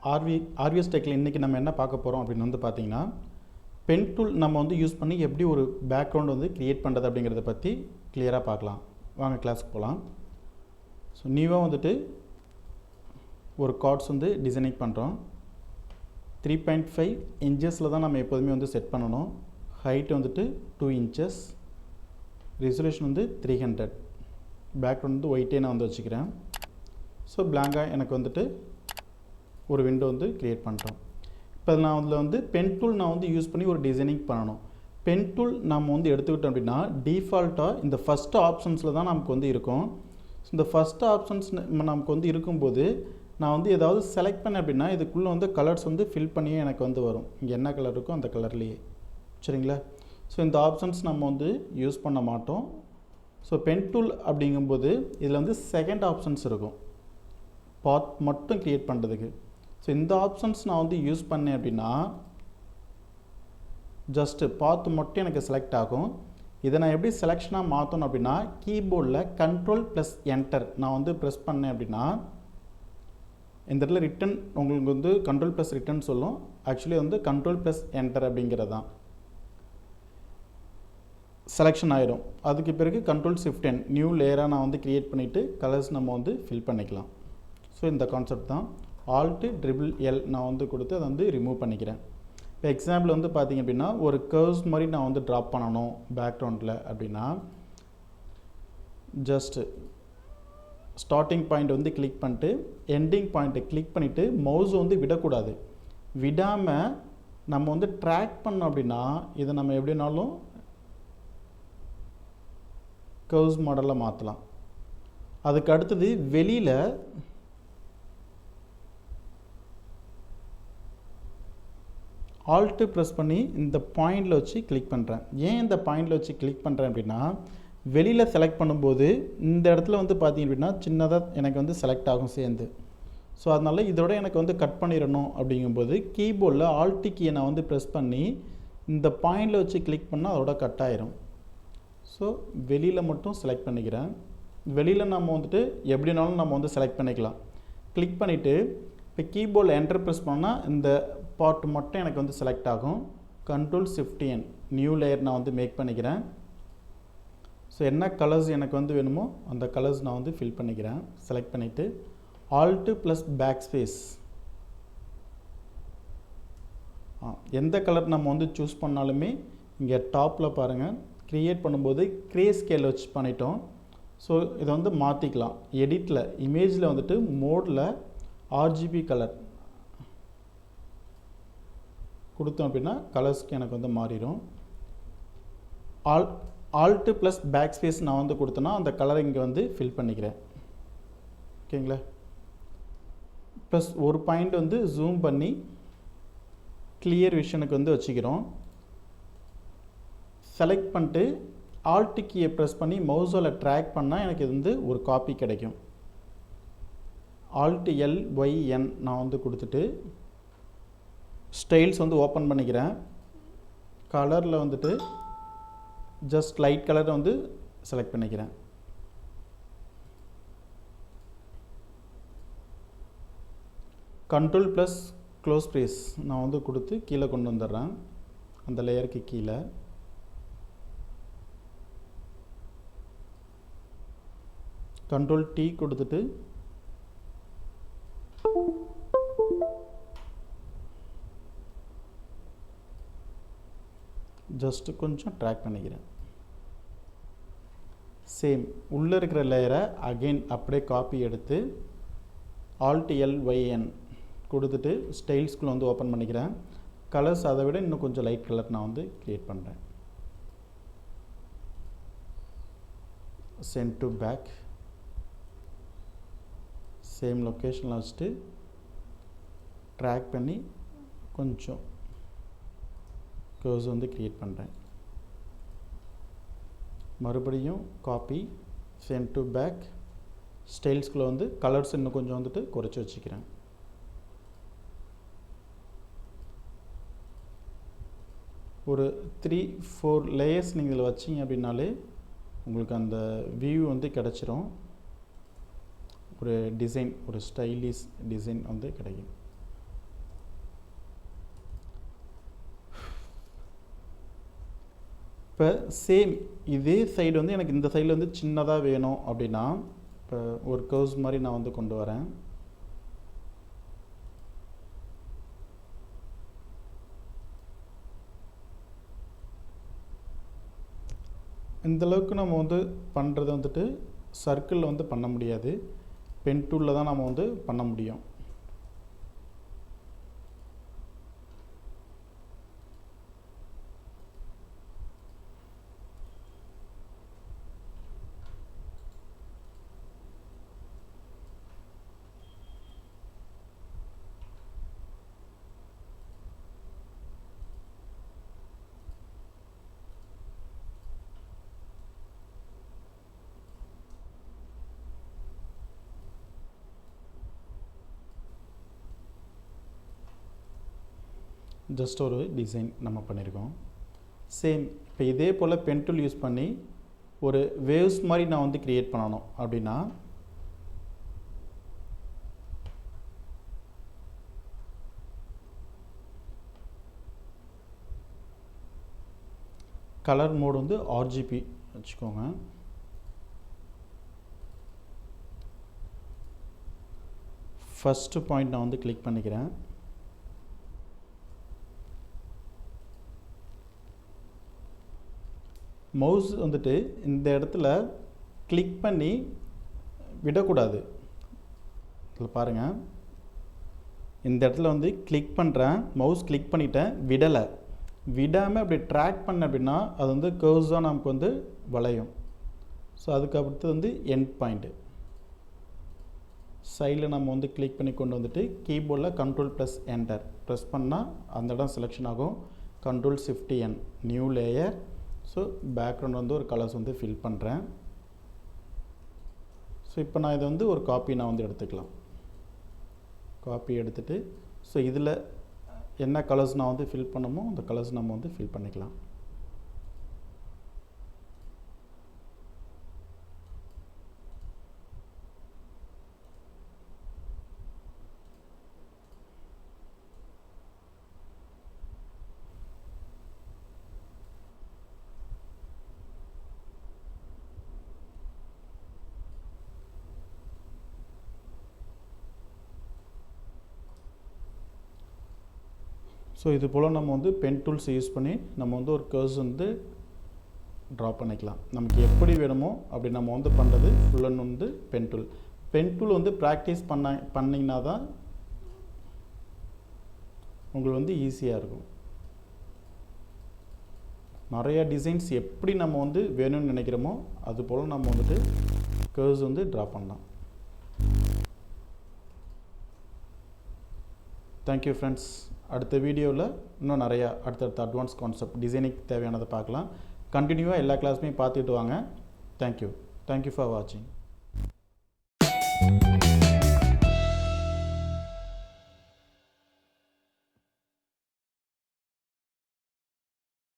RVS டெக்கில் இன்றைக்கி நம்ம என்ன பார்க்க போகிறோம் அப்படின்னு வந்து பார்த்திங்கன்னா, பென் டூல் நம்ம வந்து யூஸ் பண்ணி எப்படி ஒரு பேக்ரவுண்ட் வந்து க்ரியேட் பண்ணுறது அப்படிங்கிறத பற்றி கிளியராக பார்க்கலாம். வாங்க கிளாஸுக்கு போகலாம். ஸோ நியூவாக வந்துட்டு ஒரு கார்ட்ஸ் வந்து டிசைனிங் பண்ணுறோம். 3.5 இன்ச்சஸில் தான் நம்ம எப்போதுமே வந்து செட் பண்ணணும். ஹைட் வந்துட்டு 2 inches, ரெசல்யூஷன் வந்து 300. பேக்ரவுண்ட் வந்து ஒயிட்டே நான் வந்து வச்சுக்கிறேன். ஸோ பிளாங்காக எனக்கு வந்துட்டு ஒரு விண்டோ வந்து க்ரியேட் பண்ணிட்டோம். இப்போ நான் அதில் வந்து பென் டூல் நான் வந்து யூஸ் பண்ணி ஒரு டிசைனிங் பண்ணணும். பென் டூல் நம்ம வந்து எடுத்துக்கிட்டோம் அப்படின்னா டிஃபால்ட்டாக இந்த ஃபஸ்ட்டு ஆப்ஷன்ஸில் தான் நமக்கு வந்து இருக்கும். ஸோ இந்த ஃபஸ்ட்டு ஆப்ஷன்ஸ் நமக்கு வந்து இருக்கும்போது நான் வந்து ஏதாவது செலக்ட் பண்ணேன் அப்படின்னா இதுக்குள்ளே வந்து கலர்ஸ் வந்து ஃபில் பண்ணியே எனக்கு வந்து வரும். இங்கே என்ன கலர் இருக்கோ அந்த கலர்லேயே, சரிங்களா? ஸோ இந்த ஆப்ஷன்ஸ் நம்ம வந்து யூஸ் பண்ண மாட்டோம். ஸோ பென் டூல் அப்படிங்கும்போது இதில் வந்து செகண்ட் ஆப்ஷன்ஸ் இருக்கும், பாத் மட்டும் க்ரியேட் பண்ணுறதுக்கு. ஸோ இந்த ஆப்ஷன்ஸ் நான் வந்து யூஸ் பண்ணேன் அப்படின்னா ஜஸ்ட்டு பாத் மட்டும் எனக்கு செலக்ட் ஆகும். இதை நான் எப்படி செலெக்ஷனாக மாற்றணும் அப்படின்னா கீபோர்டில் Ctrl+Enter நான் வந்து ப்ரெஸ் பண்ணேன் அப்படின்னா இந்த இடத்துல ரிட்டன் உங்களுக்கு வந்து Ctrl+Return சொல்லும். ஆக்சுவலி வந்து Ctrl+Enter அப்படிங்கிறது தான் செலெக்ஷன் ஆயிடும். அதுக்கு பிறகு Ctrl+Shift+N நியூ லேயராக நான் வந்து க்ரியேட் பண்ணிவிட்டு கலர்ஸ் நம்ம வந்து ஃபில் பண்ணிக்கலாம். ஸோ இந்த கான்செப்ட் தான். Alt+L நான் வந்து கொடுத்து அதை வந்து ரிமூவ் பண்ணிக்கிறேன். இப்போ எக்ஸாம்பிள் வந்து பார்த்திங்க அப்படின்னா ஒரு கர்வ்ஸ் மாதிரி நான் வந்து ட்ராப் பண்ணணும் பேக்ரவுண்டில் அப்படின்னா ஜஸ்ட்டு ஸ்டார்டிங் பாயிண்ட் வந்து கிளிக் பண்ணிட்டு எண்டிங் பாயிண்ட்டை கிளிக் பண்ணிவிட்டு மவுஸ் வந்து விடக்கூடாது. விடாமல் நம்ம வந்து ட்ராக் பண்ணோம் அப்படின்னா இதை நம்ம எப்படினாலும் கர்வ்ஸ் மாடலில் மாற்றலாம். அதுக்கு அடுத்தது வெளியில் ஆல்ட்டு ப்ரெஸ் பண்ணி இந்த பாயிண்டில் வச்சு கிளிக் பண்ணுறேன். ஏன் இந்த பாயிண்டில் வச்சு கிளிக் பண்ணுறேன் அப்படின்னா வெளியில் செலக்ட் பண்ணும்போது இந்த இடத்துல வந்து பார்த்திங்க அப்படின்னா சின்னதாக எனக்கு வந்து செலக்ட் ஆகும் சேர்ந்து. ஸோ அதனால் இதோட எனக்கு வந்து கட் பண்ணிடணும் அப்படிங்கும்போது கீபோர்டில் ஆல்ட்டு கீயை நான் வந்து ப்ரெஸ் பண்ணி இந்த பாயிண்டில் வச்சு கிளிக் பண்ணால் அதோட கட் ஆயிரும். ஸோ வெளியில் மட்டும் செலக்ட் பண்ணிக்கிறேன். வெளியில் நம்ம வந்துட்டு எப்படினாலும் நம்ம வந்து செலக்ட் பண்ணிக்கலாம். கிளிக் பண்ணிவிட்டு இப்போ கீபோர்டில் என்டர் ப்ரெஸ் பண்ணால் இந்த பார்ட் மட்டும் எனக்கு வந்து செலக்ட் ஆகும். Ctrl+Shift+N நியூ லேயர் நான் வந்து மேக் பண்ணிக்கிறேன். ஸோ என்ன கலர்ஸ் எனக்கு வந்து வேணுமோ அந்த கலர்ஸ் நான் வந்து ஃபில் பண்ணிக்கிறேன். செலக்ட் பண்ணிவிட்டு Alt+Backspace எந்த கலர் நம்ம வந்து சூஸ் பண்ணாலுமே இங்கே டாப்பில் பாருங்கள் க்ரியேட் பண்ணும்போது க்ரே ஸ்கேல் வச்சு பண்ணிட்டோம். ஸோ இதை வந்து மாற்றிக்கலாம். எடிட்டில் இமேஜில் வந்துட்டு மோடில் RGB கலர் கொடுத்தோம் அப்படின்னா கலர்ஸ்க்கு எனக்கு வந்து மாறிடும். Alt+Backspace நான் வந்து கொடுத்தேன்னா அந்த கலரை இங்கே வந்து ஃபில் பண்ணிக்கிறேன். ஓகேங்களா? ப்ளஸ் ஒரு பாயிண்ட் வந்து ஜூம் பண்ணி கிளியர் விஷனுக்கு வந்து வச்சுக்கிறோம். செலக்ட் பண்ணிட்டு ஆல்ட் கீயை ப்ரெஸ் பண்ணி மவுஸால் ட்ராக் பண்ணால் எனக்கு இது வந்து ஒரு காப்பி கிடைக்கும். Alt+L+Y+N நான் வந்து கொடுத்துட்டு ஸ்டைல்ஸ் வந்து ஓப்பன் பண்ணிக்கிறேன். கலரில் வந்துட்டு ஜஸ்ட் லைட் கலரை வந்து செலக்ட் பண்ணிக்கிறேன். Ctrl+Close ப்ரேஸ் நான் வந்து கொடுத்து கீழே கொண்டு வந்துடுறேன். அந்த லேயருக்கு கீழே Ctrl+T கொடுத்துட்டு ஜஸ்ட்டு கொஞ்சம் ட்ராக் பண்ணிக்கிறேன். சேம் உள்ளே இருக்கிற லேயரை அகெயின் அப்படியே காப்பி எடுத்து Alt+L+Y+N கொடுத்துட்டு ஸ்டைல்ஸ்குள்ளே வந்து ஓப்பன் பண்ணிக்கிறேன். கலர்ஸ் அதை விட இன்னும் கொஞ்சம் லைட் கலர் நான் வந்து க்ரியேட் பண்ணுறேன். சென்ட் டு பேக் சேம் லொக்கேஷனில் வச்சுட்டு ட்ராக் பண்ணி கொஞ்சம் கர்வ்ஸ் வந்து க்ரியேட் பண்ணுறேன். மறுபடியும் காப்பி சென்ட் டு பேக் ஸ்டைல்ஸ்குள்ளே வந்து கலர்ஸ் இன்னும் கொஞ்சம் வந்துட்டு குறைச்சி வச்சுக்கிறேன். ஒரு 3-4 லேயர்ஸ் நீங்கள் இதில் வச்சிங்க அப்படின்னாலே உங்களுக்கு அந்த வியூ வந்து கிடச்சிரும். ஒரு டிசைன், ஒரு ஸ்டைலிஷ் டிசைன் வந்து கிடைக்கும். இப்போ சேம் இதே சைடு வந்து எனக்கு இந்த சைடில் வந்து சின்னதாக வேணும் அப்படின்னா இப்போ ஒரு கர்வ்ஸ் மாதிரி நான் வந்து கொண்டு வரேன். இந்தளவுக்கு நம்ம வந்து பண்ணுறது வந்துட்டு சர்க்கிளில் வந்து பண்ண முடியாது. பென் டூலில் தான் நம்ம வந்து பண்ண முடியும். ஜஸ்ட் ஒரு டிசைன் நம்ம பண்ணியிருக்கோம். சேம் இப்போ இதே போல் பென் டூல் யூஸ் பண்ணி ஒரு வேவ்ஸ் மாதிரி நான் வந்து க்ரியேட் பண்ணணும் அப்படின்னா கலர் மோட் வந்து RGB வச்சுக்கோங்க. ஃபஸ்ட்டு பாயிண்ட் நான் வந்து கிளிக் பண்ணிக்கிறேன். மவுஸ் வந்துட்டு இந்த இடத்துல கிளிக் பண்ணி விடக்கூடாது. இதில் பாருங்கள், இந்த இடத்துல வந்து கிளிக் பண்ணுறேன், மவுஸ் கிளிக் பண்ணிட்டேன், விடாமல் அப்படி ட்ராக் பண்ண அப்படின்னா அது வந்து கர்வ்ஸாக நமக்கு வந்து வளையும். ஸோ அதுக்கு அடுத்து வந்து எண்ட் பாயிண்ட்டு சைடில் நம்ம வந்து கிளிக் பண்ணி கொண்டு வந்துட்டு கீபோர்டில் Ctrl+Enter ப்ரெஸ் பண்ணால் அந்த இடம் செலெக்ஷன் ஆகும். Ctrl+Shift+N new layer. So background வந்து ஒரு கலர்ஸ் வந்து ஃபில் பண்ணுறேன். ஸோ இப்போ நான் இதை வந்து ஒரு காப்பி நான் வந்து எடுத்துக்கலாம். காப்பி எடுத்துகிட்டு ஸோ இதில் என்ன கலர்ஸ் நான் வந்து ஃபில் பண்ணமோ அந்த கலர்ஸ் நம்ம வந்து ஃபில் பண்ணிக்கலாம். ஸோ இது போல் நம்ம வந்து பென் டூல்ஸ் யூஸ் பண்ணி நம்ம வந்து ஒரு கர்வ்ஸ் வந்து ட்ரா பண்ணிக்கலாம். நமக்கு எப்படி வேணுமோ அப்படி நம்ம வந்து பண்ணுறது ஃபுல் அண்ட் வந்து பென் டூல் வந்து ப்ராக்டிஸ் பண்ணிங்கன்னா தான் உங்களுக்கு வந்து ஈஸியாக இருக்கும். நிறையா டிசைன்ஸ் எப்படி நம்ம வந்து வேணும்னு நினைக்கிறோமோ அது போல் நம்ம வந்துட்டு கர்வ்ஸ் வந்து ட்ரா பண்ணலாம். Thank you friends. அடுத்த வீடியோவில் இன்னும் நிறையா அடுத்தடுத்த அட்வான்ஸ் கான்செப்ட் டிசைனிங் தேவையானதை பார்க்கலாம். கண்டினியூவாக எல்லா கிளாஸுமே பார்த்துட்டு வாங்க. தேங்க்யூ ஃபார் வாட்சிங்.